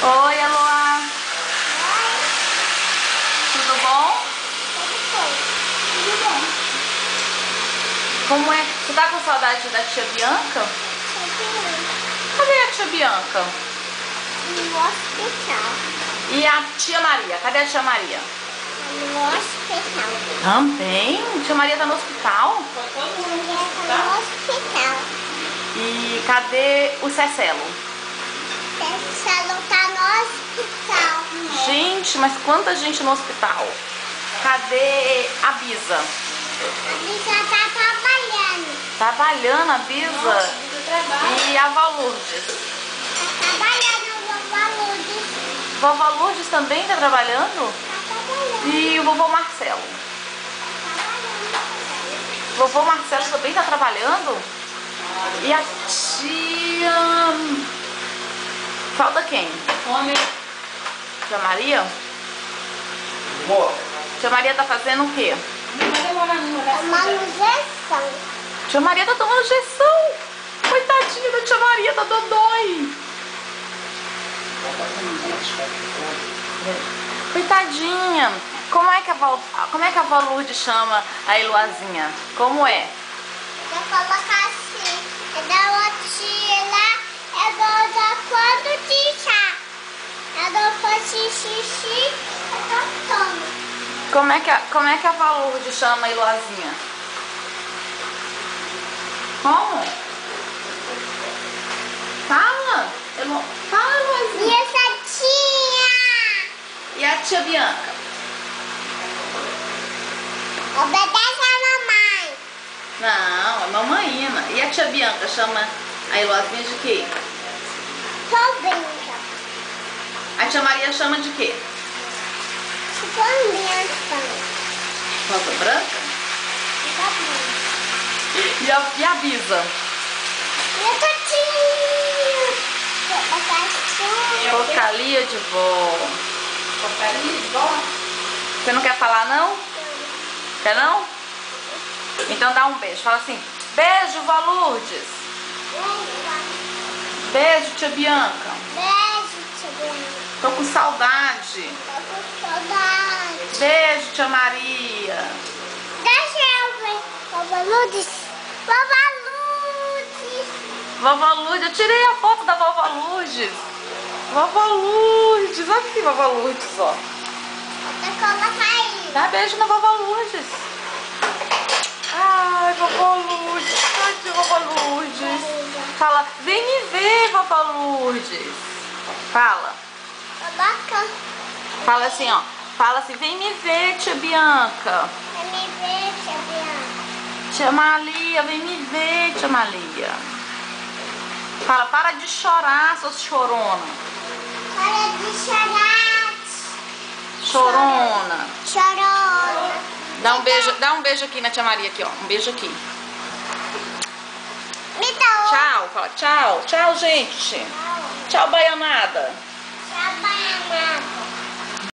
Oi, Eloá. Tudo bom? Tudo bom. Como é? Você tá com saudade da tia Bianca? Cadê a tia Bianca? No hospital. E a tia Maria? Cadê a tia Maria? No hospital. Também? Tia Maria tá no hospital? No hospital. E cadê o Cecelo? Cecelo tá no hospital. Gente, mas quanta gente no hospital? Cadê a Bisa? A Bisa tá trabalhando. Trabalhando a Bisa? E a Vó Lourdes? Tá trabalhando no Vovó Lourdes. Vovó Lourdes também tá trabalhando? Tá trabalhando. E o vovô Marcelo? Vovô Marcelo também tá trabalhando? E a tia... Falta quem? Tia Maria? Tia Maria tá fazendo o quê? Tomando injeção. Tia Maria tá tomando injeção. Coitadinha da tia Maria, tá dodói. Coitadinha. Como é que a vó Lourdes chama a Eloazinha? Como é? Eu colocar assim. É da mochila. É da quando de chá. É da fazer xixi. É da toma. Como é que a vó Lourdes chama a Eloazinha? Como? Fala. Fala, E Eloazinha. essa tia? E a tia Bianca? Obedece a mamãe. Não, a mamaína. E a tia Bianca chama a Eloazinha de quê? Sobrinha. A tia Maria chama de quê? Sobrinha. Rosa branca? Sobrinha. E a Bisa? E essa tia? Porcaria de vó. Você não quer falar, não? Quer não? Então dá um beijo. Fala assim, beijo, vó Lourdes. Beijo, tia Bianca. Beijo, tia Bianca. Tô com saudade. Tô com saudade. Beijo, tia Maria. Deixa eu ver. Vovó Lourdes. Vovó Lourdes. Vovó Lourdes, eu tirei a foto da vovó Lourdes. Vovó Lourdes, olha aqui, vovó Lourdes, ó. Vou colocar aí. Dá beijo na vovó Lourdes. Ai, vovó Lourdes, tadinha, vovó Lourdes. Fala, vem me ver, vovó Lourdes. Fala. Coloca. Fala assim, ó. Fala assim, vem me ver, tia Bianca. Vem me ver, tia Bianca. Tia Malia, vem me ver, tia Malia. Fala, para de chorar, seus chorona. Para de chorar. Chorona. Chorona. Dá um beijo aqui na tia Maria, aqui, ó. Um beijo aqui. Me dá um. Tchau, fala tchau. Tchau, gente. Tchau, baianada.